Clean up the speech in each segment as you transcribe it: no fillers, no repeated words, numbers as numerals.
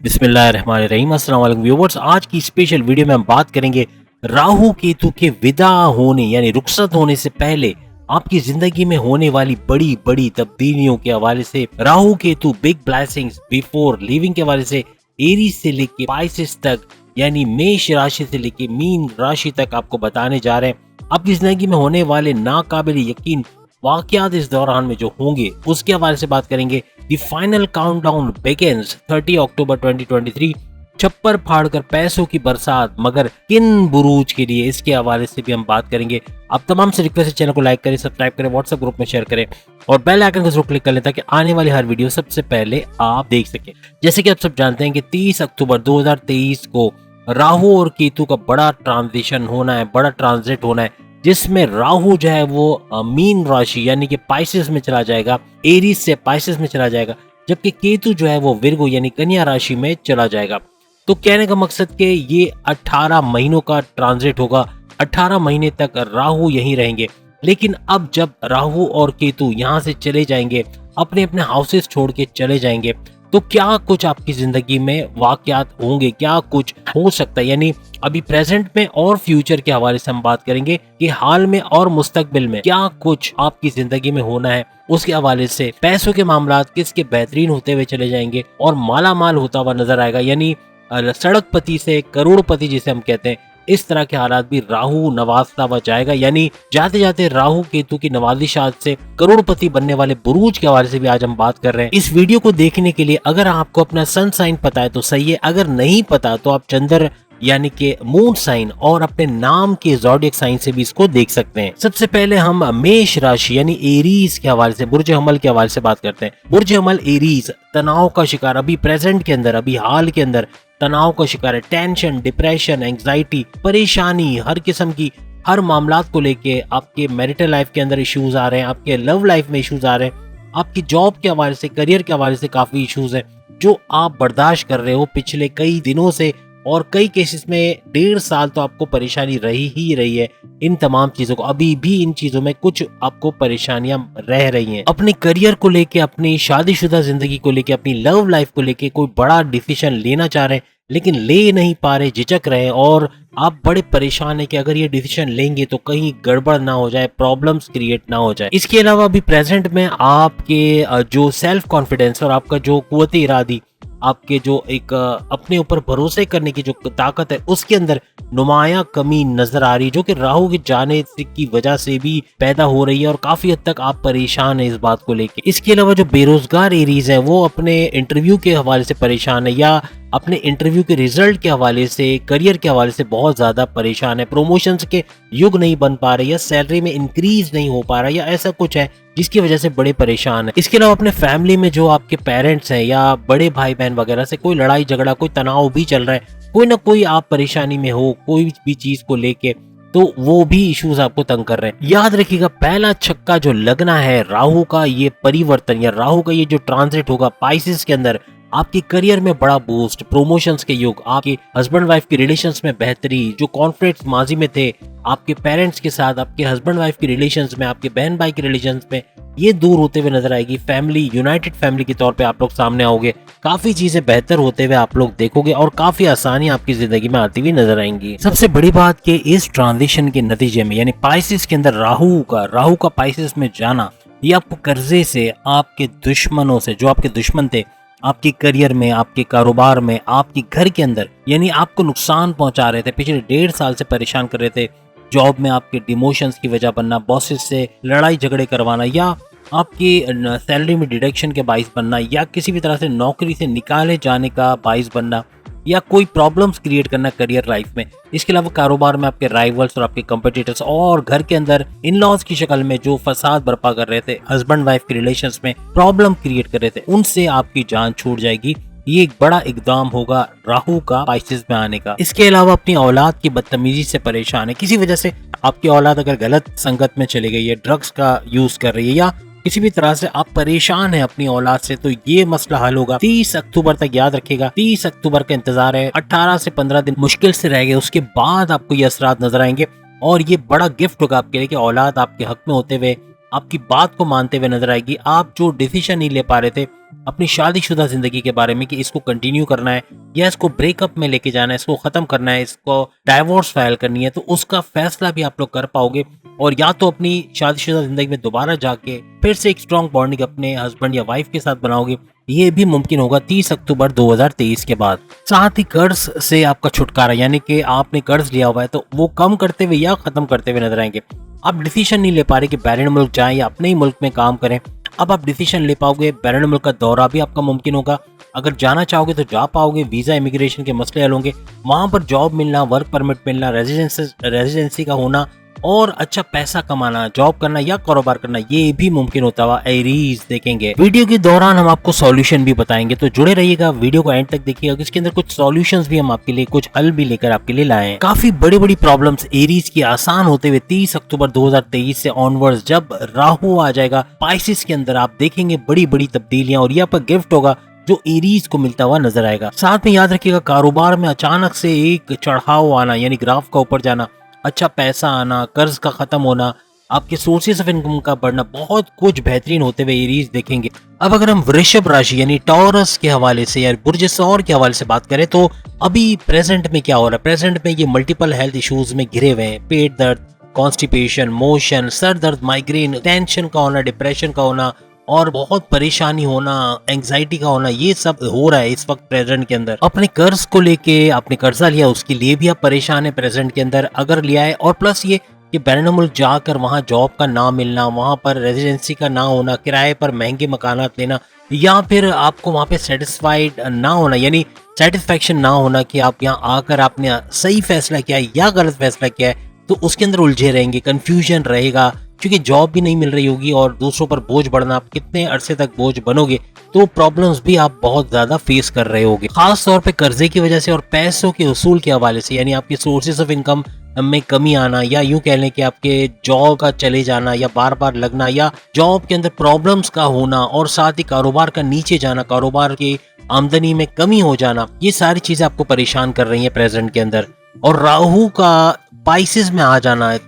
बिस्मिल्लाहिर्रहमानिर्रहीम। अस्सलाम वालेकुम व्यूअर्स, आज की स्पेशल वीडियो में हम बात करेंगे राहु केतु के विदा होने यानी रुखसत होने से पहले आपकी जिंदगी में होने वाली बड़ी बड़ी तब्दीलियों के हवाले से, Rahu Ketu big blessings before living के हवाले से, एरीज से लेके पाइसेस तक यानी मेष राशि से लेके मीन राशि तक आपको बताने जा रहे हैं। आपकी जिंदगी में होने वाले नाकाबिल यकीन वाकयात इस दौरान में जो होंगे उसके हवाले से बात करेंगे। द फाइनल काउंटडाउन बिगिंस 30 अक्टूबर 2023। छप्पर फाड़कर पैसों की बरसात, मगर किन बुरूज के लिए, इसके हवाले से भी हम बात करेंगे। आप तमाम से रिक्वेस्ट है चैनल को लाइक करें, सब्सक्राइब करें, व्हाट्सएप ग्रुप में शेयर करें और बेल आइकन को जरूर क्लिक कर लें ताकि आने वाली हर वीडियो सबसे पहले आप देख सकें। जैसे कि आप सब जानते हैं कि 30 अक्टूबर 2023 को राहु और केतु का बड़ा ट्रांजिशन होना है, बड़ा ट्रांजिट होना है, जिसमें राहु जो है वो मीन राशि यानी कि पाइसेस में चला जाएगा, एरीज से पाइसेस में चला जाएगा, जबकि केतु जो है वो विर्गो यानी कन्या राशि में चला जाएगा। तो कहने का मकसद कि ये 18 महीनों का ट्रांजिट होगा, 18 महीने तक राहु यहीं रहेंगे। लेकिन अब जब राहु और केतु यहाँ से चले जाएंगे, अपने अपने हाउसेस छोड़ के चले जाएंगे, तो क्या कुछ आपकी जिंदगी में वाकयात होंगे, क्या कुछ हो सकता है। यानी अभी प्रेजेंट में और फ्यूचर के हवाले से हम बात करेंगे कि हाल में और मुस्तकबिल में क्या कुछ आपकी जिंदगी में होना है। उसके हवाले से पैसों के मामलात किसके बेहतरीन होते हुए चले जाएंगे और माला माल होता हुआ नजर आएगा, यानी सड़कपति से करोड़पति जिसे हम कहते हैं, इस तरह के हालात भी राहु नवाजता हुआ जाएगा। यानी जाते जाते राहु केतु की नवाजिशात से करोड़पति बनने वाले बुरूज के हवाले से भी आज हम बात कर रहे हैं। इस वीडियो को देखने के लिए अगर आपको अपना सन साइन पता है तो सही है, अगर नहीं पता तो आप चंद्र यानी कि मून साइन और अपने नाम के ज़ोडिएक साइन से भी इसको देख सकते हैं। सबसे पहले हम मेष राशि यानी एरीज के हवाले से, बुर्ज हमल के हवाले से बात करते हैं। बुर्ज हमल एरीज तनाव का शिकार, अभी प्रेजेंट के अंदर, अभी हाल के अंदर तनाव का शिकार है। टेंशन, डिप्रेशन, एंग्जाइटी, परेशानी हर किस्म की, हर मामलात को लेके आपके मैरिटल लाइफ के अंदर इश्यूज आ रहे हैं, आपके लव लाइफ में इश्यूज आ रहे हैं, आपकी जॉब के हवाले से, करियर के हवाले से काफी इश्यूज हैं जो आप बर्दाश्त कर रहे हो पिछले कई दिनों से, और कई केसेस में 1.5 साल तो आपको परेशानी रही ही रही है। इन तमाम चीजों को, अभी भी इन चीजों में कुछ आपको परेशानियां रह रही हैं। अपने करियर को लेके, अपनी शादीशुदा जिंदगी को लेके, अपनी लव लाइफ को लेके कोई बड़ा डिसीजन लेना चाह रहे हैं लेकिन ले नहीं पा रहे, झिझक रहे हैं और आप बड़े परेशान हैं कि अगर ये डिसीजन लेंगे तो कहीं गड़बड़ ना हो जाए, प्रॉब्लम्स क्रिएट ना हो जाए। इसके अलावा अभी प्रेजेंट में आपके जो सेल्फ कॉन्फिडेंस और आपका जो कुव्वत इरादी, आपके जो एक अपने ऊपर भरोसे करने की जो ताकत है, उसके अंदर नुमाया कमी नजर आ रही है, जो कि राहु के जाने की वजह से भी पैदा हो रही है और काफी हद तक आप परेशान हैं इस बात को लेके। इसके अलावा जो बेरोजगार एरीज है वो अपने इंटरव्यू के हवाले से परेशान है, या अपने इंटरव्यू के रिजल्ट के हवाले से, करियर के हवाले से बहुत ज्यादा परेशान है। प्रमोशंस के युग नहीं बन पा रहे, या सैलरी में इंक्रीज नहीं हो पा रहा, या ऐसा कुछ है जिसकी वजह से बड़े परेशान है। इसके अलावा अपने फैमिली में जो आपके पेरेंट्स हैं या बड़े भाई बहन वगैरह से कोई लड़ाई झगड़ा, कोई तनाव भी चल रहा है, कोई ना कोई आप परेशानी में हो कोई भी चीज को लेके, तो वो भी इश्यूज आपको तंग कर रहे हैं। याद रखिएगा, पहला छक्का जो लगना है राहु का ये परिवर्तन या राहु का ये जो ट्रांजिट होगा पाइसेस के अंदर, आपके करियर में बड़ा बूस्ट, प्रमोशंस के युग, आपके हस्बैंड वाइफ के रिलेशंस में बेहतरी, जो कॉन्फ्लिक्ट्स माजी में थे आपके पेरेंट्स के साथ, आपके हस्बैंड वाइफ के रिलेशंस में, आपके बहन भाई के रिलेशंस में, ये दूर होते हुए नजर आएगी। फैमिली, यूनाइटेड फैमिली के तौर पे आप लोग सामने आओगे, काफी चीजें बेहतर होते हुए आप लोग देखोगे और काफी आसानी आपकी जिंदगी में आती हुई नजर आएंगी। सबसे बड़ी बात कि इस ट्रांजिशन के नतीजे में यानी पाइसेस के अंदर राहु का पाइसेस में जाना, ये आपको कर्जे से, आपके दुश्मनों से, जो आपके दुश्मन थे आपके करियर में, आपके कारोबार में, आपके घर के अंदर, यानी आपको नुकसान पहुंचा रहे थे, पिछले 1.5 साल से परेशान कर रहे थे, जॉब में आपके डिमोशंस की वजह बनना, बॉसेस से लड़ाई झगड़े करवाना, या आपकी सैलरी में डिडक्शन के बाइस बनना, या किसी भी तरह से नौकरी से निकाले जाने का बाइस बनना, या कोई प्रॉब्लम्स क्रिएट करना करियर लाइफ में। इसके अलावा कारोबार में आपके राइवल्स और आपके कंपटीटर्स, और घर के अंदर इन लॉज की शक्ल में जो फसाद बर्पा कर रहे थे, हस्बैंड वाइफ के रिलेशंस में प्रॉब्लम क्रिएट कर रहे थे, उनसे आपकी जान छूट जाएगी। ये एक बड़ा इकदाम होगा राहु का पाइसेस में आने का। इसके अलावा अपनी औलाद की बदतमीजी से परेशान है, किसी वजह से आपकी औलाद अगर गलत संगत में चली गई है, ड्रग्स का यूज कर रही है, या किसी भी तरह से आप परेशान हैं अपनी औलाद से, तो ये मसला हल होगा 30 अक्टूबर तक। याद रखिएगा 30 अक्टूबर का इंतजार है, 18 से 15 दिन मुश्किल से रह गए, उसके बाद आपको ये असरात नजर आएंगे और ये बड़ा गिफ्ट होगा आपके लिए कि औलाद आपके हक में होते हुए आपकी बात को मानते हुए नजर आएगी। आप जो डिसीजन नहीं ले पा रहे थे अपनी शादीशुदा जिंदगी के बारे में कि इसको कंटिन्यू करना है या इसको ब्रेकअप में लेके जाना है, इसको खत्म करना है, इसको डाइवोर्स फाइल करनी है, तो उसका फैसला भी आप लोग कर पाओगे। और या तो अपनी शादीशुदा जिंदगी में दोबारा जाके फिर से एक स्ट्रॉन्ग बॉन्डिंग अपने हस्बैंड या वाइफ के साथ बनाओगे, ये भी मुमकिन होगा 30 अक्टूबर 2023 के बाद। साथ ही कर्ज से आपका छुटकारा, यानी कि आपने कर्ज लिया हुआ है तो वो कम करते हुए या खत्म करते हुए नजर आएंगे। आप डिसीजन नहीं ले पा रहे कि बैरून मुल्क जाएं या अपने ही मुल्क में काम करें, अब आप डिसीजन ले पाओगे। बैरून मुल्क का दौरा भी आपका मुमकिन होगा। अगर जाना चाहोगे तो जा पाओगे, वीजा इमिग्रेशन के मसले हल होंगे, वहां पर जॉब मिलना, वर्क परमिट मिलना, रेजिडेंसी का होना और अच्छा पैसा कमाना, जॉब करना या कारोबार करना, ये भी मुमकिन होता हुआ एरीज देखेंगे। वीडियो के दौरान हम आपको सॉल्यूशन भी बताएंगे, तो जुड़े रहिएगा, वीडियो को एंड तक देखिएगा। इसके अंदर कुछ सॉल्यूशंस भी हम आपके लिए, कुछ हल भी लेकर आपके लिए लाए हैं। काफी बड़ी बड़ी प्रॉब्लम्स एरीज की आसान होते हुए 30 अक्टूबर 2023 से ऑनवर्ड्स जब राहु आ जाएगा स्पाइसिस के अंदर, आप देखेंगे बड़ी बड़ी तब्दीलियां और ये आपका गिफ्ट होगा जो एरीज को मिलता हुआ नजर आएगा। साथ में याद रखिएगा, कारोबार में अचानक से एक चढ़ाव आना, यानी ग्राफ का ऊपर जाना, अच्छा पैसा आना, कर्ज का खत्म होना, आपके सोर्सेस ऑफ इनकम का बढ़ना, बहुत कुछ बेहतरीन होते हुए एरीज देखेंगे। अब अगर हम वृषभ राशि यानी टॉरस के हवाले से या बुर्ज सौर के हवाले से बात करें तो अभी प्रेजेंट में क्या हो रहा है। प्रेजेंट में ये मल्टीपल हेल्थ इश्यूज में घिरे हुए हैं। पेट दर्द, कॉन्स्टिपेशन, मोशन, सर दर्द, माइग्रेन, टेंशन का होना, डिप्रेशन का होना और बहुत परेशानी होना, एंजाइटी का होना, ये सब हो रहा है इस वक्त प्रेजेंट के अंदर। अपने कर्ज को लेके, आपने कर्जा लिया उसके लिए भी आप परेशान है प्रेजेंट के अंदर अगर लिया है, और प्लस ये कि बैरून मुल्क जाकर वहाँ जॉब का ना मिलना, वहाँ पर रेजिडेंसी का ना होना, किराए पर महंगे मकानात लेना, या फिर आपको वहाँ पे सेटिस्फाइड ना होना, यानी सेटिस्फेक्शन ना होना कि आप यहाँ आकर आपने सही फैसला किया है या गलत फैसला किया है, तो उसके अंदर उलझे रहेंगे, कंफ्यूजन रहेगा, क्योंकि जॉब भी नहीं मिल रही होगी और दूसरों पर बोझ बढ़ना, आप कितने अरसे तक बोझ बनोगे, तो प्रॉब्लम्स भी आप बहुत ज्यादा फेस कर रहे होगे, खास तौर पे कर्जे की वजह से और पैसों के उसूल के हवाले से, यानी आपके सोर्सेज ऑफ इनकम में कमी आना, या यूं कह लें कि आपके जॉब का चले जाना या बार बार लगना, या जॉब के अंदर प्रॉब्लम्स का होना, और साथ ही कारोबार का नीचे जाना, कारोबार की आमदनी में कमी हो जाना, ये सारी चीजें आपको परेशान कर रही है प्रेजेंट के अंदर। और राहु का पाइसेस में आ जाना है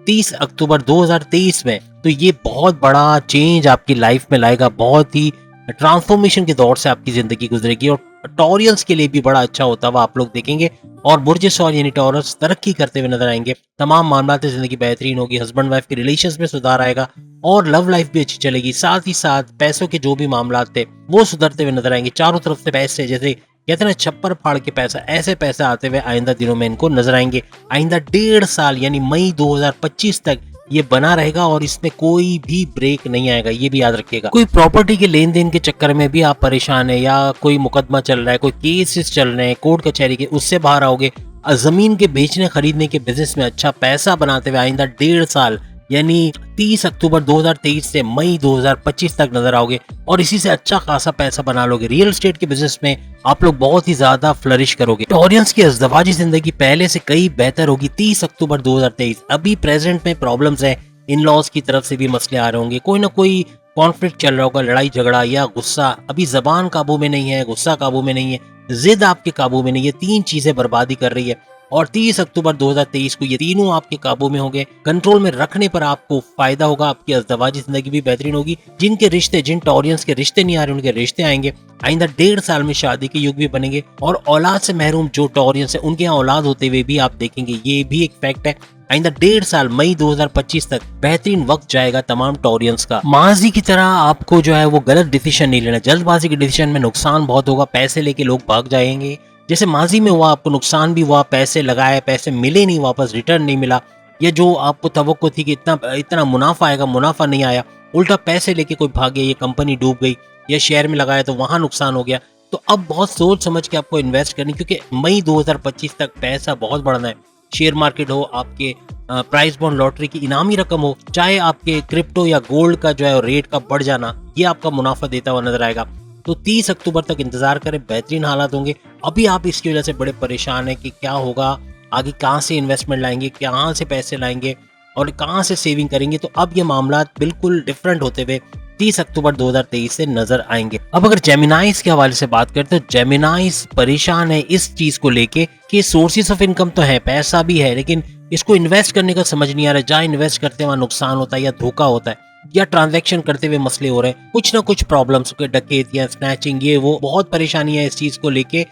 30 अक्टूबर 2023 में, तो ये बहुत बड़ा चेंज आपकी लाइफ में लाएगा, बहुत ही ट्रांसफॉर्मेशन के दौर से आपकी जिंदगी गुजरेगी, और टॉरियल्स के लिए भी बड़ा अच्छा होता हुआ आप लोग देखेंगे। और बुर्ज सौर यानी टॉरस तरक्की करते हुए नजर आएंगे, तमाम मामलात जिंदगी बेहतरीन होगी, हस्बैंड वाइफ के रिलेशंस में सुधार आएगा और लव लाइफ भी अच्छी चलेगी। साथ ही साथ पैसों के जो भी मामलात थे वो सुधरते हुए नजर आएंगे, चारों तरफ से पैसे, जैसे कहते हैं ना छप्पर फाड़ के पैसा, ऐसे पैसे आते हुए आइंदा दिनों में इनको नजर आएंगे। आइंदा 1.5 साल यानी मई 2025 तक ये बना रहेगा और इसमें कोई भी ब्रेक नहीं आएगा, ये भी याद रखिएगा। कोई प्रॉपर्टी के लेन देन के चक्कर में भी आप परेशान है, या कोई मुकदमा चल रहा है, कोई केसेस चल रहे हैं कोर्ट कचहरी के, उससे बाहर आओगे। जमीन के बेचने खरीदने के बिजनेस में अच्छा पैसा बनाते हुए आइंदा 1.5 साल यानी 30 अक्टूबर 2023 से मई 2025 तक नजर आओगे, और इसी से अच्छा खासा पैसा बना लोगे। रियल एस्टेट के बिजनेस में आप लोग बहुत ही ज्यादा फ्लरिश करोगे। टॉरियंस की अज़दवाजी जिंदगी पहले से कई बेहतर होगी 30 अक्टूबर 2023। अभी प्रेजेंट में प्रॉब्लम्स है, इन लॉज की तरफ से भी मसले आ रहे होंगे, कोई ना कोई कॉन्फ्लिक्ट चल रहा होगा, लड़ाई झगड़ा या गुस्सा। अभी जबान काबू में नहीं है, गुस्सा काबू में नहीं है, जिद आपके काबू में नहीं है, तीन चीजें बर्बादी कर रही है। और 30 अक्टूबर 2023 को ये तीनों आपके काबू में होंगे, कंट्रोल में रखने पर आपको फायदा होगा, आपकी अज़दवाजी जिंदगी भी बेहतरीन होगी। जिनके रिश्ते, जिन टॉरियंस के रिश्ते नहीं आ रहे, उनके रिश्ते आएंगे। आइंदा 1.5 साल में शादी के युग भी बनेंगे, और औलाद से महरूम जो टॉरियंस है उनके यहाँ औलाद होते हुए भी आप देखेंगे, ये भी एक फैक्ट है। आइंदा 1.5 साल मई 2025 तक बेहतरीन वक्त जाएगा तमाम टॉरियंस का। माजी की तरह आपको जो है वो गलत डिसीजन नहीं लेना, जल्दबाजी के डिसीजन में नुकसान बहुत होगा, पैसे लेके लोग भाग जाएंगे, जैसे माजी में हुआ, आपको नुकसान भी हुआ, पैसे लगाए, पैसे मिले नहीं, वापस रिटर्न नहीं मिला, या जो आपको तवक्को थी कि इतना मुनाफा आएगा, मुनाफा नहीं आया, उल्टा पैसे लेके कोई भाग गया, ये कंपनी डूब गई, या शेयर में लगाया तो वहां नुकसान हो गया। तो अब बहुत सोच समझ के आपको इन्वेस्ट करनी, क्योंकि मई 2025 तक पैसा बहुत बढ़ना है। शेयर मार्केट हो, आपके प्राइस बॉन्ड लॉटरी की इनामी रकम हो, चाहे आपके क्रिप्टो या गोल्ड का जो है रेट का बढ़ जाना, ये आपका मुनाफा देता हुआ नजर आएगा। तो 30 अक्टूबर तक इंतजार करें, बेहतरीन हालात होंगे। अभी आप इसकी वजह से बड़े परेशान हैं कि क्या होगा आगे, कहाँ से इन्वेस्टमेंट लाएंगे, कहाँ से पैसे लाएंगे और कहाँ से सेविंग करेंगे। तो अब ये मामला बिल्कुल डिफरेंट होते हुए 30 अक्टूबर 2023 से नजर आएंगे। अब अगर जेमिनाइज के हवाले से बात करें तो जेमिनाइज परेशान है इस चीज को लेके कि सोर्सेस ऑफ इनकम तो है, पैसा भी है, लेकिन इसको इन्वेस्ट करने का समझ नहीं आ रहा है। जहाँ इन्वेस्ट करते हैं वहाँ नुकसान होता है या धोखा होता है या ट्रांजैक्शन करते हुए मसले हो रहे हैं, कुछ ना कुछ प्रॉब्लम्स, डकैतियां, स्नैचिंग, ये वो बहुत परेशानी है इस चीज को लेके।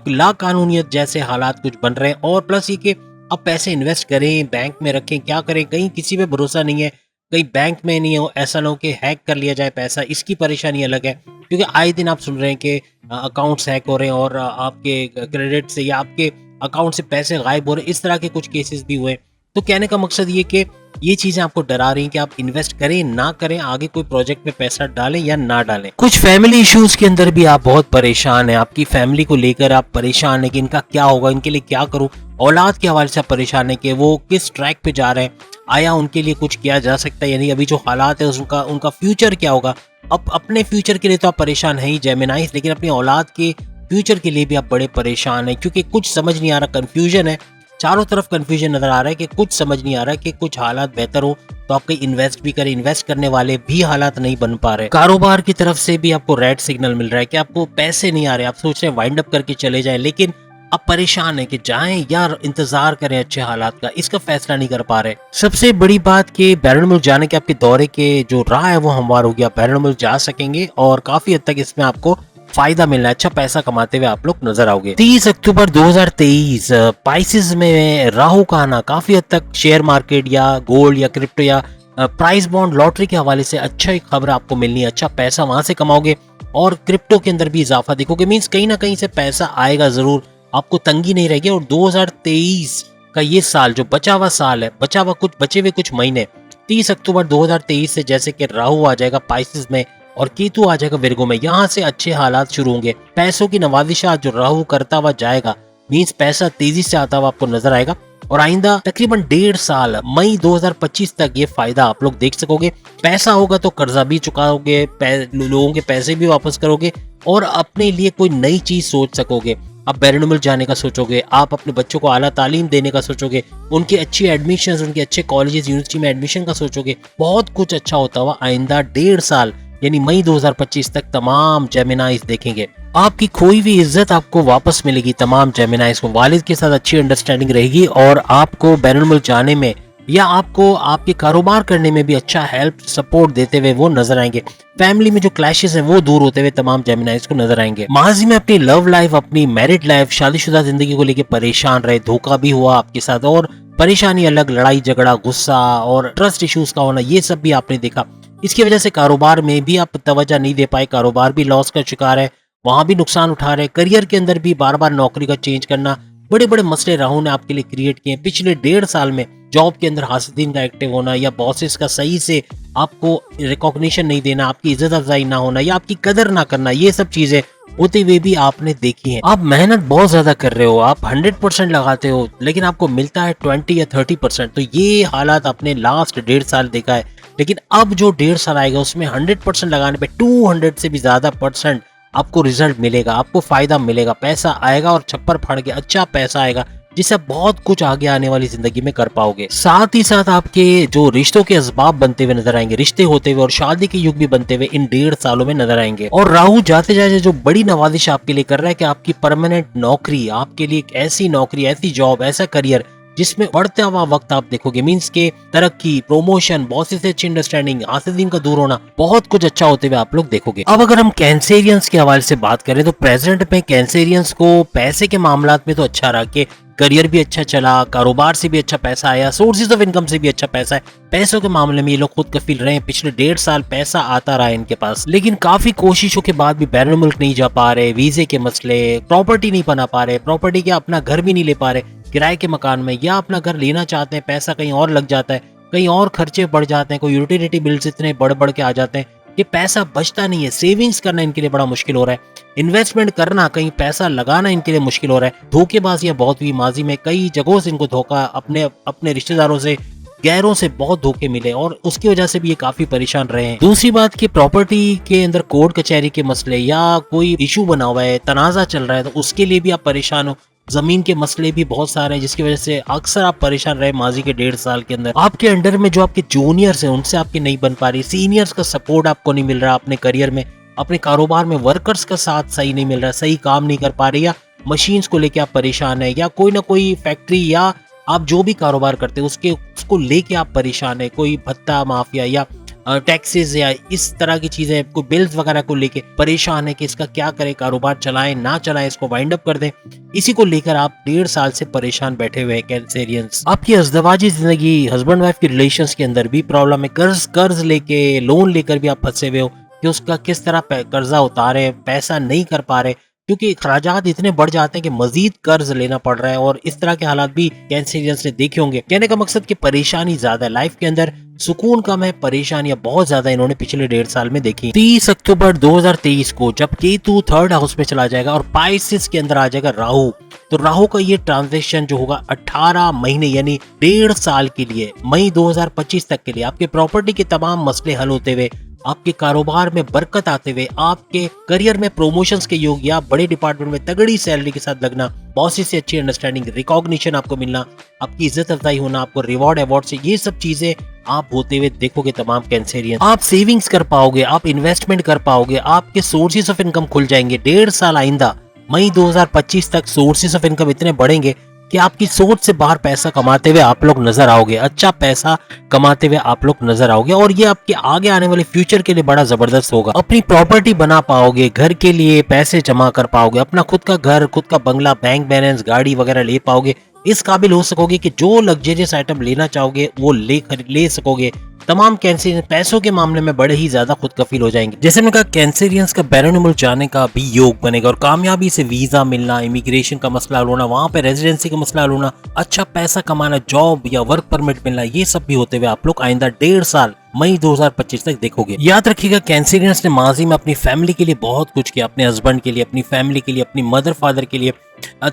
ला कानूनियत जैसे हालात कुछ बन रहे हैं और प्लस ये कि अब पैसे इन्वेस्ट करें, बैंक में रखें, क्या करें, कहीं किसी पे भरोसा नहीं है, कहीं बैंक में नहीं हो, ऐसा ना हो कि हैक कर लिया जाए पैसा, इसकी परेशानी अलग है। क्योंकि आए दिन आप सुन रहे हैं कि अकाउंट्स हैक हो रहे हैं और आपके क्रेडिट से या आपके अकाउंट से पैसे गायब हो रहे हैं, इस तरह के कुछ केसेस भी हुए। तो कहने का मकसद ये कि ये चीजें आपको डरा रही हैं कि आप इन्वेस्ट करें ना करें, आगे कोई प्रोजेक्ट में पैसा डालें या ना डालें। कुछ फैमिली इश्यूज के अंदर भी आप बहुत परेशान हैं, आपकी फैमिली को लेकर आप परेशान हैं कि इनका क्या होगा, इनके लिए क्या करूं, औलाद के हवाले से आप परेशान है कि वो किस ट्रैक पे जा रहे हैं, आया उनके लिए कुछ किया जा सकता है, यानी अभी जो हालात है उनका फ्यूचर क्या होगा। अब अपने फ्यूचर के लिए तो आप परेशान हैं ही जेमिनाइज, लेकिन अपनी औलाद के फ्यूचर के लिए भी आप बड़े परेशान हैं क्योंकि कुछ समझ नहीं आ रहा, कंफ्यूजन है, चारों तरफ कंफ्यूजन नजर आ रहा है कि कुछ समझ नहीं आ रहा है कि कुछ हालात बेहतर हो तो आप कहीं इन्वेस्ट भी करें, इन्वेस्ट करने वाले भी हालात नहीं बन पा रहे, कारोबार की तरफ से भी आपको रेड सिग्नल मिल रहा है कि आपको पैसे नहीं आ रहे, आप सोच रहे हैं वाइंड अप करके चले जाएं, लेकिन आप परेशान है कि जाएं या इंतजार करें अच्छे हालात का, इसका फैसला नहीं कर पा रहे। सबसे बड़ी बात कि बैरून मुल्क जाने के आपके दौरे के जो राह है वो हमवार हो गया, बैरून मुल्क जा सकेंगे और काफी हद तक इसमें आपको फायदा मिलना है, अच्छा पैसा कमाते हुए आप लोग नजर आओगे। 30 अक्टूबर 2023 पाइसेस में राहु का आना काफी हद तक शेयर मार्केट या गोल्ड या क्रिप्टो या प्राइस बॉन्ड लॉटरी के हवाले से अच्छा ही खबर आपको मिलनी है, अच्छा पैसा वहां से कमाओगे और क्रिप्टो के अंदर भी इजाफा देखोगे, मीन्स कहीं ना कहीं से पैसा आएगा जरूर, आपको तंगी नहीं रहेगी। और 2023 का ये साल जो बचा हुआ साल है, बचे हुए कुछ महीने, 30 अक्टूबर 2023 से जैसे कि राहु आ जाएगा पाइसेस में और केतु आ जाएगा विर्गो में, यहाँ से अच्छे हालात शुरू होंगे। पैसों की नवाजिशात जो राहु करता हुआ जाएगा, मीन्स पैसा तेजी से आता हुआ आपको नजर आएगा और आइंदा तकरीबन 1.5 साल मई 2025 तक ये फायदा आप लोग देख सकोगे। पैसा होगा तो कर्जा भी चुकाओगे, लोगों के पैसे भी वापस करोगे और अपने लिए कोई नई चीज सोच सकोगे। आप बैरून मुल्क जाने का सोचोगे, आप अपने बच्चों को आला तालीम देने का सोचोगे, उनकी अच्छी एडमिशन, उनके अच्छे कॉलेजेस यूनिवर्सिटी में एडमिशन का सोचोगे, बहुत कुछ अच्छा होता हुआ आइंदा 1.5 साल यानी मई 2025 तक तमाम जेमिनाइज देखेंगे। आपकी खोई हुई इज्जत आपको वापस मिलेगी, तमाम जेमिनाइज को वालिद के साथ अच्छी अंडरस्टैंडिंग रहेगी और आपको बैरून मुल्क जाने में या आपको आपके कारोबार करने में भी अच्छा हेल्प सपोर्ट देते हुए वो नजर आएंगे। फैमिली में जो क्लैशेस हैं वो दूर होते हुए तमाम जेमिनाइज को नजर आएंगे। माजी में अपनी लव लाइफ, अपनी मैरिड लाइफ, शादीशुदा जिंदगी को लेकर परेशान रहे, धोखा भी हुआ आपके साथ और परेशानी अलग, लड़ाई झगड़ा, गुस्सा और ट्रस्ट इश्यूज का होना, ये सब भी आपने देखा। इसकी वजह से कारोबार में भी आप तवज्जो नहीं दे पाए, कारोबार भी लॉस का शिकार है, वहां भी नुकसान उठा रहे, करियर के अंदर भी बार बार नौकरी का चेंज करना, बड़े बड़े मसले राहु ने आपके लिए क्रिएट किए। पिछले 1.5 साल में जॉब के अंदर हासिदीन का एक्टिव होना या बॉसेस का सही से आपको रिकॉग्निशन नहीं देना, आपकी इज्जत अफजाई ना होना या आपकी कदर ना करना, ये सब चीजें होते हुए भी आपने देखी है। आप मेहनत बहुत ज्यादा कर रहे हो, आप 100% लगाते हो, लेकिन आपको मिलता है 20 या 30%। तो ये हालात आपने लास्ट 1.5 साल देखा है, लेकिन अब जो 1.5 साल आएगा उसमें 100% लगाने पे 200 से भी ज्यादा % आपको रिजल्ट मिलेगा, आपको फायदा मिलेगा, पैसा आएगा और छप्पर फाड़ के अच्छा पैसा आएगा जिससे बहुत कुछ आगे आने वाली जिंदगी में कर पाओगे। साथ ही साथ आपके जो रिश्तों के असबाब बनते हुए नजर आएंगे, रिश्ते होते हुए और शादी के युग भी बनते हुए इन 1.5 सालों में नजर आएंगे। और राहु जाते जाते जो बड़ी नवाजिश आपके लिए कर रहा है कि आपकी परमानेंट नौकरी, आपके लिए एक ऐसी नौकरी, ऐसी जॉब, ऐसा करियर जिसमें बढ़ता हुआ वक्त आप देखोगे, मीन्स के तरक्की, प्रमोशन, बॉसेस से अच्छी अंडरस्टैंडिंग, हासिदीन का दूर होना, बहुत कुछ अच्छा होते हुए आप लोग देखोगे। अब अगर हम कैंसेरियंस के हवाले से बात करें तो प्रेजेंट में कैंसेरियंस को पैसे के मामलात में तो अच्छा रहा कि करियर भी अच्छा चला, कारोबार से भी अच्छा पैसा आया, सोर्सेज ऑफ इनकम से भी अच्छा पैसा है। पैसों के मामले में ये लोग खुद कफील रहे हैं, पिछले 1.5 साल पैसा आता रहा है इनके पास, लेकिन काफी कोशिशों के बाद भी बैरून मुल्क नहीं जा पा रहे, वीजे के मसले, प्रॉपर्टी नहीं बना पा रहे, प्रॉपर्टी क्या अपना घर भी नहीं ले पा रहे किराए के मकान में, या अपना घर लेना चाहते हैं, पैसा कहीं और लग जाता है, कहीं और खर्चे बढ़ जाते हैं, कोई यूटिलिटी बिल्स इतने बढ़ बढ़ के आ जाते हैं कि पैसा बचता नहीं है, सेविंग्स करना इनके लिए बड़ा मुश्किल हो रहा है, इन्वेस्टमेंट करना, कहीं पैसा लगाना इनके लिए मुश्किल हो रहा है। धोखेबाजियां बहुत हुई माजी में, कई जगहों से इनको धोखा, अपने रिश्तेदारों से, गैरों से बहुत धोखे मिले और उसकी वजह से भी ये काफी परेशान रहे हैं। दूसरी बात कि प्रॉपर्टी के अंदर कोर्ट कचहरी के मसले या कोई इशू बना हुआ है, तनाजा चल रहा है, तो उसके लिए भी आप परेशान हो। जमीन के मसले भी बहुत सारे हैं, जिसकी वजह से अक्सर आप परेशान रहे माजी के 1.5 साल के अंदर। आपके अंडर में जो आपके जूनियर्स हैं उनसे आपकी नहीं बन पा रही, सीनियर्स का सपोर्ट आपको नहीं मिल रहा, अपने करियर में अपने कारोबार में वर्कर्स का साथ सही नहीं मिल रहा, सही काम नहीं कर पा रहे, या मशीन्स को लेके आप परेशान है, या कोई ना कोई फैक्ट्री या आप जो भी कारोबार करते हैं उसको लेके आप परेशान है, कोई भत्ता माफिया या टैक्सेस या इस तरह की चीजें, कोई बिल्स वगैरह को लेके परेशान है कि इसका क्या करें, कारोबार चलाएं ना चलाएं, इसको वाइंड अप कर दें, इसी को लेकर आप 1.5 साल से परेशान बैठे हुए हैं कैंसेरियंस। आपकी अज़दवाजी जिंदगी, हस्बैंड वाइफ की रिलेशंस के अंदर भी प्रॉब्लम है, कर्ज लेके लोन लेकर भी आप फंसे हुए हो कि उसका किस तरह कर्जा उतारे, पैसा नहीं कर पा रहे क्योंकि अखराजात इतने बढ़ जाते हैं कि मजीद कर्ज लेना पड़ रहा है, और इस तरह के हालात भी कैंसेरियंस ने देखे होंगे। कहने का मकसद कि परेशानी ज्यादा है लाइफ के अंदर, सुकून कम है, परेशानियां बहुत ज्यादा इन्होंने पिछले 1.5 साल में देखी। 30 अक्टूबर 2023 को जब केतु 3rd हाउस में चला जाएगा और पाइसिस के अंदर आ जाएगा राहु, तो राहु का ये ट्रांजिशन जो होगा 18 महीने यानी 1.5 साल के लिए, मई 2025 तक के लिए आपके प्रॉपर्टी के तमाम मसले हल होते हुए, आपके कारोबार में बरकत आते हुए, आपके करियर में प्रमोशंस के योग या बड़े डिपार्टमेंट में तगड़ी सैलरी के साथ लगना, बॉस से अच्छी अंडरस्टैंडिंग, रिकॉग्निशन आपको मिलना, आपकी इज्जत अफजाई होना, आपको रिवॉर्ड अवार्ड से, ये सब चीजें आप होते हुए देखोगे तमाम कैंसेरियन। आप सेविंग्स कर पाओगे, आप इन्वेस्टमेंट कर पाओगे, आपके सोर्सेज ऑफ इनकम खुल जाएंगे। 1.5 साल आइंदा मई 2025 तक सोर्सेज ऑफ इनकम इतने बढ़ेंगे कि आपकी सोच से बाहर पैसा कमाते हुए आप लोग नजर आओगे, अच्छा पैसा कमाते हुए आप लोग नजर आओगे, और ये आपके आगे आने वाले फ्यूचर के लिए बड़ा जबरदस्त होगा। अपनी प्रॉपर्टी बना पाओगे, घर के लिए पैसे जमा कर पाओगे, अपना खुद का घर, खुद का बंगला, बैंक बैलेंस, गाड़ी वगैरह ले पाओगे, इस काबिल हो सकोगे कि जो लग्जरियस आइटम लेना चाहोगे वो ले सकोगे। तमाम कैंसेरियन पैसों के मामले में बड़े ही ज्यादा खुद कफील हो जाएंगे। जैसे मैंने कहा, कैंसेरियंस का बैरून मुल्क जाने का भी योग बनेगा, और कामयाबी से वीजा मिलना, इमिग्रेशन का मसला हल होना, वहां पे रेजिडेंसी का मसला हल होना, अच्छा पैसा कमाना, जॉब या वर्क परमिट मिलना, ये सब भी होते हुए आप लोग आइंदा 1.5 साल मई 2025 तक देखोगे। याद रखिएगा, कैंसेरियंस ने माजी में अपनी फैमिली के लिए बहुत कुछ किया, अपने हस्बैंड के लिए, अपनी फैमिली के लिए, अपनी मदर फादर के लिए,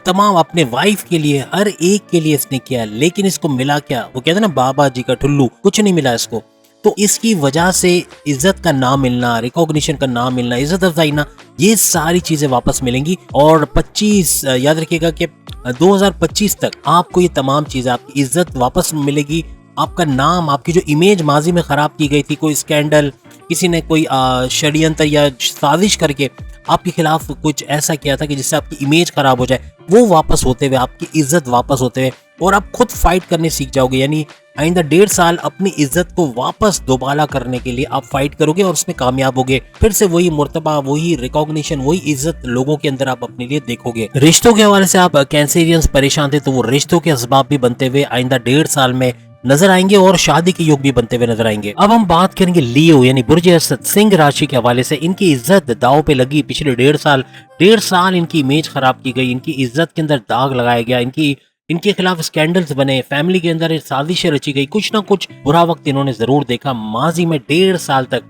तमाम अपने वाइफ के लिए, हर एक के लिए इसने किया, लेकिन इसको मिला क्या? वो कहते हैं ना, बाबा जी का ठुल्लू, कुछ नहीं मिला इसको। तो इसकी वजह से इज्जत का ना मिलना, रिकॉग्निशन का ना मिलना, इज्जत अफजाई ना, ये सारी चीजें वापस मिलेंगी। और 25 याद रखिएगा कि 2025 तक आपको ये तमाम चीजें, आपकी इज्जत वापस मिलेगी, आपका नाम, आपकी जो इमेज माजी में खराब की गई थी, कोई स्कैंडल, किसी ने कोई षड्यंत्र या साजिश करके आपके खिलाफ कुछ ऐसा किया था कि जिससे आपकी इमेज खराब हो जाए, वो वापस होते हुए, आपकी इज्जत वापस होते हुए, और आप खुद फाइट करने सीख जाओगे। यानी आइंदा 1.5 साल अपनी इज्जत को वापस दोबारा करने के लिए आप फाइट करोगे और उसमें कामयाब होगे। फिर से वही मुर्तबा, वही रिकॉग्निशन, वही इज्जत लोगों के अंदर आप अपने लिए देखोगे। रिश्तों के हवाले से आप कैंसेरियंस परेशान थे, तो वो रिश्तों के असबाब भी बनते हुए आइंदा 1.5 साल में नजर आएंगे, और शादी के योग भी बनते हुए नजर आएंगे। अब हम बात करेंगे लियो यानी बुर्ज असद, सिंह राशि के हवाले से। इनकी इज्जत दाव पे लगी पिछले 1.5 साल इनकी इमेज खराब की गई, इनकी इज्जत के अंदर दाग लगाया गया, इनके खिलाफ स्कैंडल्स बने, फैमिली के अंदर साजिशें रची गई, कुछ ना कुछ बुरा वक्त इन्होंने जरूर देखा माजी में 1.5 साल तक।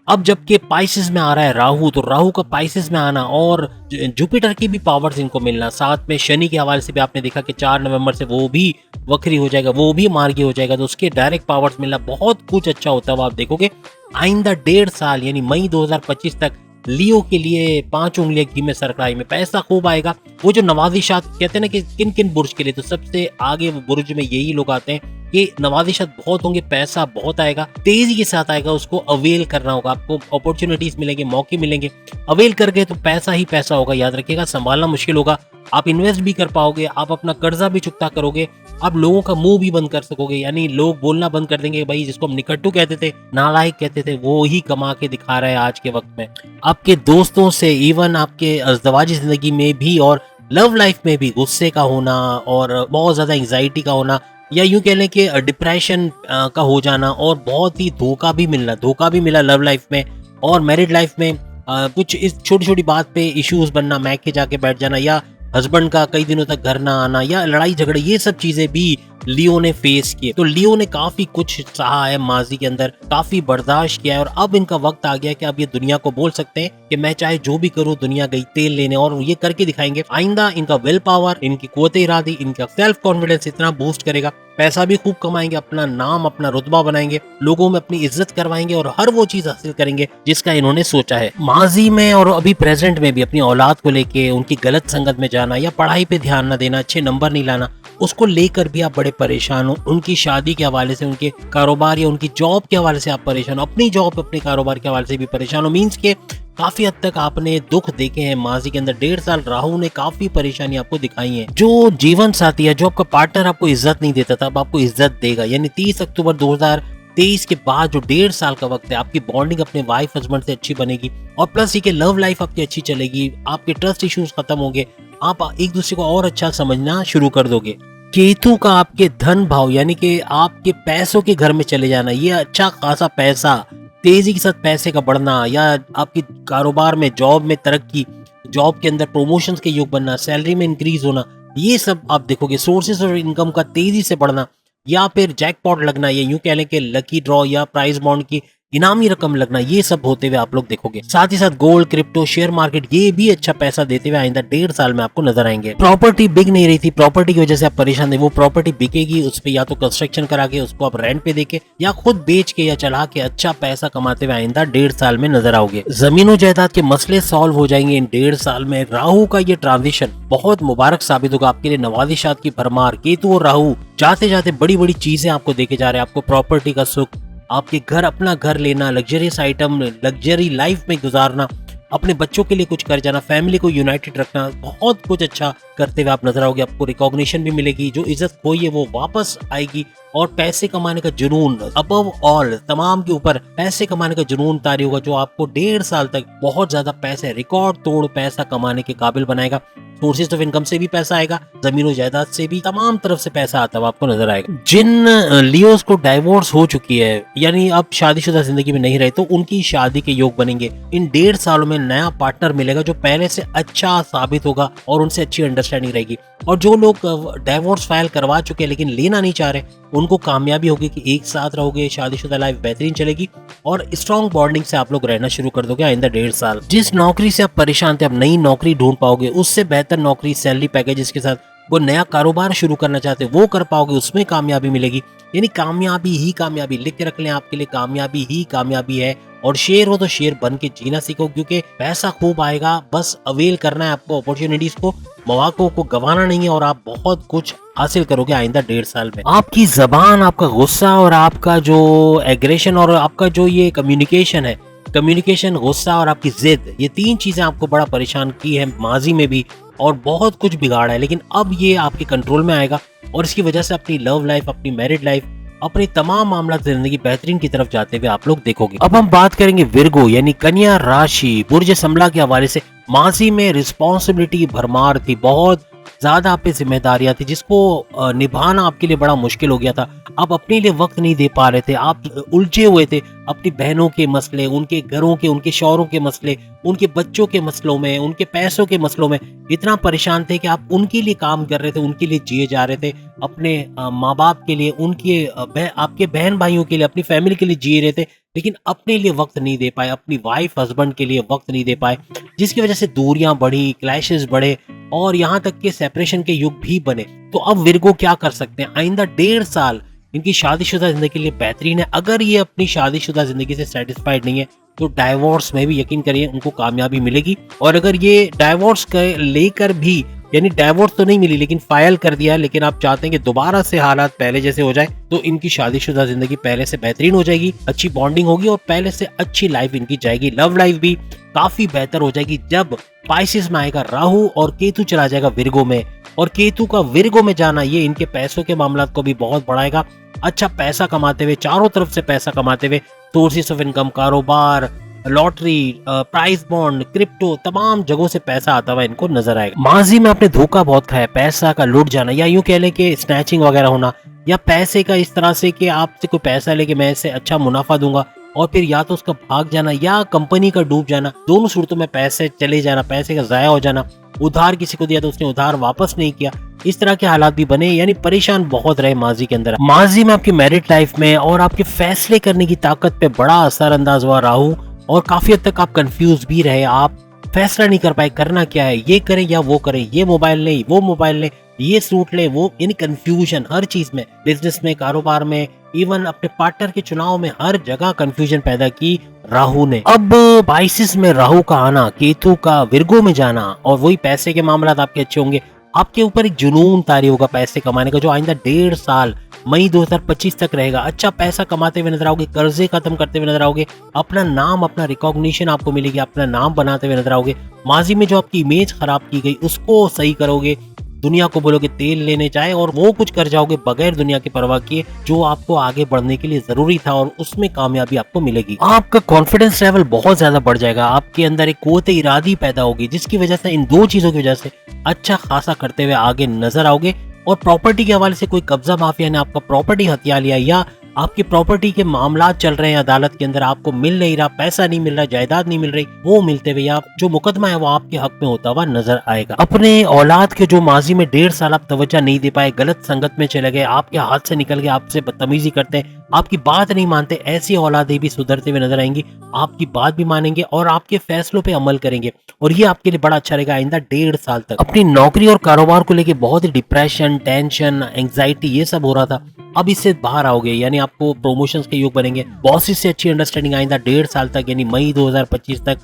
अब जबकि पाइसिस में आ रहा है राहु, तो राहु का पाइसिस में आना और जुपिटर की भी पावर्स इनको मिलना, साथ में शनि के हवाले से भी आपने देखा कि 4 नवंबर से वो भी वक्री हो जाएगा, वो भी मार्गी हो जाएगा, तो उसके डायरेक्ट पावर्स मिलना, बहुत कुछ अच्छा होता हुआ आप देखोगे। आइंदा 1.5 साल यानी मई 2025 तक लियो के लिए 5 उंगलियां घी में सरकड़ाई में पैसा खूब आएगा। वो जो नवाजिशात कहते हैं ना कि किन किन बुर्ज के लिए, तो सबसे आगे वो बुर्ज में यही लोग आते हैं कि नवाजिशात बहुत होंगे, पैसा बहुत आएगा, तेजी के साथ आएगा, उसको अवेल करना होगा, आपको अपॉर्चुनिटीज मिलेंगे, मौके मिलेंगे, अवेल कर गए तो पैसा ही पैसा होगा। याद रखिएगा, संभालना मुश्किल होगा, आप इन्वेस्ट भी कर पाओगे, आप अपना कर्जा भी चुकता करोगे, आप लोगों का मुंह भी बंद कर सकोगे, यानी लोग बोलना बंद कर देंगे, भाई जिसको हम निकट्टू कहते थे, नालायक कहते थे, वो ही कमा के दिखा रहा है आज के वक्त में। आपके दोस्तों से, इवन आपके अज़दवाजी जिंदगी में भी और लव लाइफ में भी गुस्से का होना और बहुत ज्यादा एंजाइटी का होना, या यूं कह लें कि डिप्रेशन का हो जाना, और बहुत ही धोखा भी मिला लव लाइफ में और मैरिड लाइफ में। कुछ इस छोटी छोटी बात पे इश्यूज बनना, मैके जाके बैठ जाना, या हस्बैंड का कई दिनों तक घर ना आना, या लड़ाई झगड़े, ये सब चीजें भी लियो ने फेस किए। तो लियो ने काफी कुछ सहा है माजी के अंदर, काफी बर्दाश्त किया है, और अब इनका वक्त आ गया कि अब ये दुनिया को बोल सकते हैं कि मैं चाहे जो भी करूँ, दुनिया गई तेल लेने, और ये करके दिखाएंगे। आइंदा इनका विल पावर, इनकी कुव्वत इरादी, इनका सेल्फ कॉन्फिडेंस इतना बूस्ट करेगा, पैसा भी खूब कमाएंगे, अपना नाम अपना रुतबा बनाएंगे, लोगों में अपनी इज्जत करवाएंगे और हर वो चीज हासिल करेंगे जिसका इन्होंने सोचा है। माजी में और अभी प्रेजेंट में भी अपनी औलाद को लेके उनकी गलत संगत में जाना या पढ़ाई पे ध्यान न देना, अच्छे नंबर नहीं लाना, उसको लेकर भी आप बड़े परेशान हो। उनकी शादी के हवाले से, उनके कारोबार या उनकी जॉब के हवाले से आप परेशान हो, अपनी जॉब अपने कारोबार के हवाले से भी परेशान हो। मीन्स के काफी हद तक आपने दुख देखे हैं माजी के अंदर। 1.5 साल राहु ने काफी परेशानी आपको दिखाई है। जो जीवन साथी है, जो आपका पार्टनर आपको इज्जत नहीं देता था, अब आपको इज्जत देगा। यानी 30 अक्टूबर 2023 के बाद जो 1.5 साल का वक्त है, आपकी बॉन्डिंग अपने वाइफ हस्बैंड से अच्छी बनेगी, और प्लस ये कि लव लाइफ आपकी अच्छी चलेगी, आपके ट्रस्ट इश्यूज खत्म होंगे, आप एक दूसरे को और अच्छा समझना शुरू कर दोगे। केतु का आपके धन भाव यानी कि आपके पैसों के घर में चले जाना, ये अच्छा खासा पैसा, तेजी के साथ पैसे का बढ़ना, या आपकी कारोबार में, जॉब में तरक्की, जॉब के अंदर प्रमोशंस के योग बनना, सैलरी में इंक्रीज होना, ये सब आप देखोगे। सोर्सेस ऑफ इनकम का तेजी से बढ़ना, या फिर जैकपॉट लगना, या यूं कह लें कि लकी ड्रॉ या प्राइज बॉन्ड की इनामी रकम लगना, ये सब होते हुए आप लोग देखोगे। साथ ही साथ गोल्ड, क्रिप्टो, शेयर मार्केट, ये भी अच्छा पैसा देते हुए आइंदा 1.5 साल में आपको नजर आएंगे। प्रॉपर्टी बिक नहीं रही थी, प्रॉपर्टी की वजह से आप परेशान थे, वो प्रॉपर्टी बिकेगी, उस पे या तो कंस्ट्रक्शन करा के उसको आप रेंट पे देके या खुद बेच के या चला के अच्छा पैसा कमाते हुए आइंदा 1.5 साल में नजर आओगे। जमीनों जायदाद के मसले सॉल्व हो जाएंगे इन 1.5 साल में। राहु का ये ट्रांजिशन बहुत मुबारक साबित होगा आपके लिए। नवाजिशात की भरमार, केतु और राहु जाते जाते बड़ी बड़ी चीजें आपको देके जा रहे हैं। आपको प्रॉपर्टी का सुख, आपके घर, अपना घर लेना, लग्जरियस आइटम, लग्जरी लाइफ में गुजारना, अपने बच्चों के लिए कुछ कर जाना, फैमिली को यूनाइटेड रखना, बहुत कुछ अच्छा करते हुए आप नजर आओगे। आपको रिकॉग्निशन भी मिलेगी, जो इज्जत खोई है वो वापस आएगी, और पैसे कमाने का जुनून, अबव ऑल तमाम के ऊपर पैसे कमाने का जुनून तारी होगा, जो आपको 1.5 साल तक बहुत ज्यादा पैसे, रिकॉर्ड तोड़ पैसा कमाने के काबिल बनाएगा। सोर्सेज ऑफ इनकम से भी पैसा आएगा, जमीनों जायदाद से भी, तमाम तरफ से पैसा आता हुआ आपको नजर आएगा। जिन लियोस को डाइवोर्स हो चुकी है, यानी अब शादीशुदा जिंदगी में नहीं रहे, तो उनकी शादी के योग बनेंगे। इन 1.5 सालों में नया पार्टनर मिलेगा जो पहले से अच्छा साबित होगा और उनसे अच्छी अंडरस्टैंडिंग रहेगी। और जो लोग डाइवोर्स फाइल करवा चुके हैं लेकिन लेना नहीं चाह रहे, उनको कामयाबी होगी कि एक साथ रहोगे, शादीशुदा लाइफ बेहतरीन चलेगी, और स्ट्रॉन्ग बॉन्डिंग से आप लोग रहना शुरू कर दोगे आइंदा 1.5 साल। जिस नौकरी से आप परेशान थे, अब नई नौकरी ढूंढ पाओगे, उससे बेहतर नौकरी, सैलरी पैकेज के साथ वो नया कारोबार शुरू करना चाहते वो कर पाओगे, उसमें कामयाबी मिलेगी। यानी कामयाबी ही कामयाबी, लिख के रख लें आपके लिए, कामयाबी ही कामयाबी है। और शेर हो तो शेर बन के जीना सीखो, क्योंकि पैसा खूब आएगा, बस अवेल करना है आपको अपॉर्चुनिटीज को, मौकों को गंवाना नहीं है, और आप बहुत कुछ हासिल करोगे आइंदा 1.5 साल में। आपकी जबान, आपका गुस्सा और आपका जो एग्रेशन और आपका जो ये कम्युनिकेशन है, कम्युनिकेशन, गुस्सा और आपकी जिद, ये 3 चीजें आपको बड़ा परेशान की है माजी में भी, और बहुत कुछ बिगाड़ा है, लेकिन अब ये आपके कंट्रोल में आएगा, और इसकी वजह से अपनी लव लाइफ, अपनी मैरिड लाइफ, अपने तमाम मामला जिंदगी बेहतरीन की तरफ जाते हुए आप लोग देखोगे। अब हम बात करेंगे विर्गो यानी कन्या राशि, बुर्ज संभला के हवाले से। माजी में रिस्पॉन्सिबिलिटी भरमार थी, बहुत ज्यादा आप पे जिम्मेदारियां थी, जिसको निभाना आपके लिए बड़ा मुश्किल हो गया था। आप अपने लिए वक्त नहीं दे पा रहे थे, आप उलझे हुए थे अपनी बहनों के मसले, उनके घरों के, उनके शौहरों के मसले, उनके बच्चों के मसलों में, उनके पैसों के मसलों में इतना परेशान थे कि आप उनके लिए काम कर रहे थे, उनके लिए जिए जा रहे थे, अपने माँ बाप के लिए, उनके आपके बहन भाइयों के लिए, अपनी फैमिली के लिए जिए रहे थे, लेकिन अपने लिए वक्त नहीं दे पाए, अपनी वाइफ हस्बैंड के लिए वक्त नहीं दे पाए, जिसकी वजह से दूरियां बढ़ी, क्लैशेस बढ़े, और यहाँ तक के सेपरेशन के युग भी बने। तो अब विर्गो क्या कर सकते हैं? आइंदा 1.5 साल इनकी शादीशुदा जिंदगी के लिए बेहतरीन है। अगर ये अपनी शादीशुदा जिंदगी से सेटिस्फाइड नहीं है, तो डाइवोर्स में भी यकीन करिए उनको कामयाबी मिलेगी। और अगर ये डाइवोर्स लेकर भी, यानी डाइवोर्स तो नहीं मिली लेकिन फाइल कर दिया, लेकिन आप चाहते हैं कि दोबारा से हालात पहले जैसे हो जाए, तो इनकी शादीशुदा जिंदगी पहले से बेहतरीन हो जाएगी, अच्छी बॉन्डिंग होगी, और पहले से अच्छी लाइफ इनकी जाएगी। लव लाइफ भी काफी बेहतर हो जाएगी जब पाइसेस में आएगा राहु और केतु चला जाएगा विर्गो में। और केतु का विर्गो में जाना ये इनके पैसों के मामला को भी बहुत बढ़ाएगा। अच्छा पैसा कमाते हुए, चारों तरफ से पैसा कमाते हुए, सोर्सेस ऑफ इनकम, कारोबार, लॉटरी, प्राइस बॉन्ड, क्रिप्टो, तमाम जगहों से पैसा आता हुआ इनको नजर आएगा। माजी में आपने धोखा बहुत खाया, पैसा का लुट जाना, या यूं कह लें कि स्नैचिंग वगैरह होना, या पैसे का इस तरह से कि आपसे कोई पैसा लेके मैं इससे अच्छा मुनाफा दूंगा, और फिर या तो उसका भाग जाना या कंपनी का डूब जाना, दोनों सूरतों में पैसे चले जाना, पैसे का जाया हो जाना। उधार किसी को दिया तो उसने उधार वापस नहीं किया, इस तरह के हालात भी बने, यानी परेशान बहुत रहे माजी के अंदर। माजी में आपकी मैरिड लाइफ में और आपके फैसले करने की ताकत पे बड़ा असर अंदाज हुआ राहु, और काफी हद तक आप कंफ्यूज भी रहे, आप फैसला नहीं कर पाए करना क्या है, ये करें या वो करें, ये मोबाइल लें वो मोबाइल लें, ये सूट लें वो, यानी कंफ्यूजन हर चीज में, बिजनेस में, कारोबार में, इवन अपने पार्टनर के चुनाव में, हर जगह कंफ्यूजन पैदा की राहु ने। अब बाइसिस में राहु का आना, केतु का विर्गो में जाना, और वही पैसे के मामला आपके अच्छे होंगे, आपके ऊपर एक जुनून तारी होगा पैसे कमाने का, जो आइंदा 1.5 साल मई 2025 तक रहेगा। अच्छा पैसा कमाते हुए नजर आओगे, कर्जे खत्म करते हुए नजर आओगे, अपना नाम, अपना रिकॉग्निशन आपको मिलेगी, अपना नाम बनाते हुए नजर आओगे। माजी में जो आपकी इमेज खराब की गई उसको सही करोगे, दुनिया को बोलोगे तेल लेने जाए, और वो कुछ कर जाओगे बगैर दुनिया की परवाह किए जो आपको आगे बढ़ने के लिए जरूरी था, और उसमें कामयाबी आपको मिलेगी। आपका कॉन्फिडेंस लेवल बहुत ज्यादा बढ़ जाएगा, आपके अंदर एक कुव्वत इरादी पैदा होगी, जिसकी वजह से, इन दो चीजों की वजह से अच्छा खासा करते हुए आगे नजर आओगे। और प्रॉपर्टी के हवाले से कोई कब्जा माफिया ने आपका प्रॉपर्टी हथिया लिया, या आपकी प्रॉपर्टी के मामला चल रहे हैं अदालत के अंदर, आपको मिल नहीं रहा, पैसा नहीं मिल रहा, जायदाद नहीं मिल रही, वो मिलते हुए, या जो मुकदमा है वो आपके हक में होता हुआ नजर आएगा। अपने औलाद के जो माजी में 1.5 साल आप तवज्जो नहीं दे पाए, गलत संगत में चले गए, आपके हाथ से निकल गए, आपसे बदतमीजी करते हैं, आपकी बात नहीं मानते, ऐसी औलादें भी सुधरते हुए नजर आएंगी, आपकी बात भी मानेंगे और आपके फैसलों पे अमल करेंगे, और ये आपके लिए बड़ा अच्छा रहेगा आइंदा 1.5 साल तक। अपनी नौकरी और कारोबार को लेके बहुत ही डिप्रेशन, टेंशन, एंग्जाइटी ये सब हो रहा था, अब इससे बाहर आओगे, यानी आपको प्रमोशंस के योग बनेंगे, बॉसेस से अच्छी अंडरस्टैंडिंग आइंदा 1.5 साल तक, यानी मई 2025 तक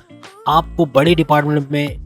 आपको बड़े डिपार्टमेंट में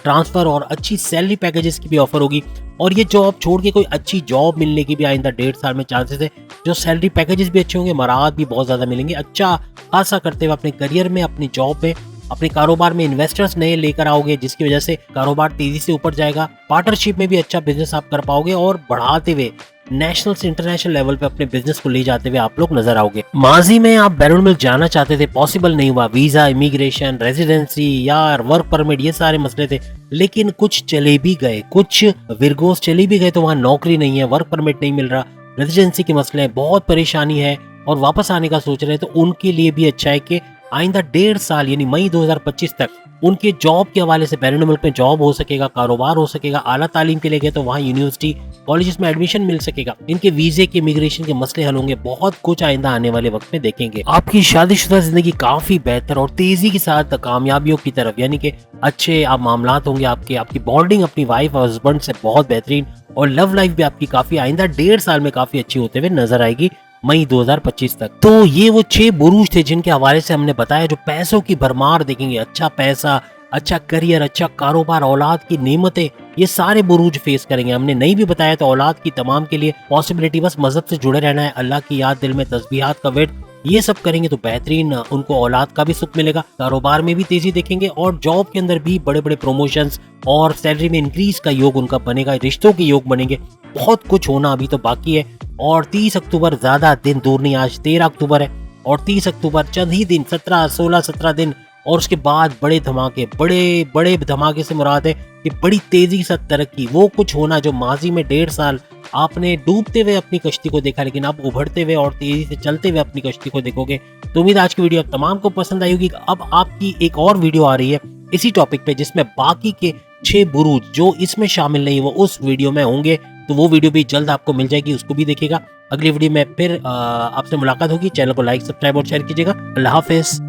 ट्रांसफर और अच्छी सैलरी पैकेजेस की भी ऑफर होगी, और ये जॉब छोड़ के कोई अच्छी जॉब मिलने की भी आइंदा 1.5 साल में चांसेस है, जो सैलरी पैकेजेस भी अच्छे होंगे, मराहत भी बहुत ज्यादा मिलेंगे। अच्छा खासा करते हुए अपने करियर में, अपनी जॉब में, अपने कारोबार में इन्वेस्टर्स नए लेकर आओगे, जिसकी वजह से कारोबार तेजी से ऊपर जाएगा। पार्टनरशिप में भी अच्छा बिजनेस आप कर पाओगे, और बढ़ाते हुए नेशनल से इंटरनेशनल लेवल पे अपने बिजनेस को ले जाते हुए आप लोग नजर आओगे। माजी में आप बैरून मुल्क जाना चाहते थे, पॉसिबल नहीं हुआ, वीजा, इमिग्रेशन, रेजिडेंसी या वर्क परमिट, ये सारे मसले थे, लेकिन कुछ चले भी गए, कुछ विरगोस चले भी गए, तो वहाँ नौकरी नहीं है, वर्क परमिट नहीं मिल रहा, रेजिडेंसी के मसले हैं, बहुत परेशानी है, और वापस आने का सोच रहे हैं, तो उनके लिए भी अच्छा है कि आइंदा 1.5 साल यानी मई 2025 तक उनके जॉब के हवाले से बैरून मुल्क में जॉब हो सकेगा, कारोबार हो सकेगा, आला तालीम के लिए गए तो वहाँ यूनिवर्सिटी, कॉलेजेस में एडमिशन मिल सकेगा, इनके वीजे के, इमिग्रेशन के मसले हल होंगे, बहुत कुछ आइंदा आने वाले वक्त में देखेंगे। आपकी शादीशुदा जिंदगी काफी बेहतर और तेजी के साथ कामयाबियों की तरफ, यानी कि अच्छे आप मामलात होंगे, आपकी बॉन्डिंग अपनी वाइफ और हस्बैंड से बहुत बेहतरीन, और लव लाइफ भी आपकी काफी आइंदा 1.5 साल में काफी अच्छी होते हुए नजर आएगी मई 2025 तक। तो ये वो 6 बुरूज थे जिनके हवाले से हमने बताया, जो पैसों की भरमार देखेंगे, अच्छा पैसा, अच्छा करियर, अच्छा कारोबार, औलाद की नेमतें, ये सारे बुरूज फेस करेंगे। हमने नहीं भी बताया तो औलाद की तमाम के लिए पॉसिबिलिटी, बस मजहब से जुड़े रहना है, अल्लाह की याद दिल में, तस्बीहात का विर्द, ये सब करेंगे तो बेहतरीन उनको औलाद का भी सुख मिलेगा, कारोबार में भी तेजी देखेंगे, और जॉब के अंदर भी बड़े बड़े प्रमोशंस और सैलरी में इंक्रीज का योग उनका बनेगा, रिश्तों के योग बनेंगे, बहुत कुछ होना अभी तो बाकी है। और 30 अक्टूबर ज्यादा दिन दूर नहीं, आज 13 अक्टूबर है, और 30 अक्टूबर चंद ही दिन, 16-17 दिन, और उसके बाद बड़े धमाके, बड़े बड़े धमाके से मुराद है कि बड़ी तेजी से तरक्की, वो कुछ होना जो माजी में 1.5 साल आपने डूबते हुए अपनी कश्ती को देखा, लेकिन आप उभरते हुए और तेजी से चलते हुए अपनी कश्ती को देखोगे। तो उम्मीद आज की वीडियो आप तमाम को पसंद आई होगी। अब आपकी एक और वीडियो आ रही है इसी टॉपिक पे, जिसमें बाकी के 6 बुरूज जो इसमें शामिल नहीं वो उस वीडियो में होंगे, तो वो वीडियो भी जल्द आपको मिल जाएगी, उसको भी देखिएगा। अगली वीडियो में फिर आपसे मुलाकात होगी। चैनल को लाइक, सब्सक्राइब और शेयर कीजिएगा। अल्लाह हाफिज।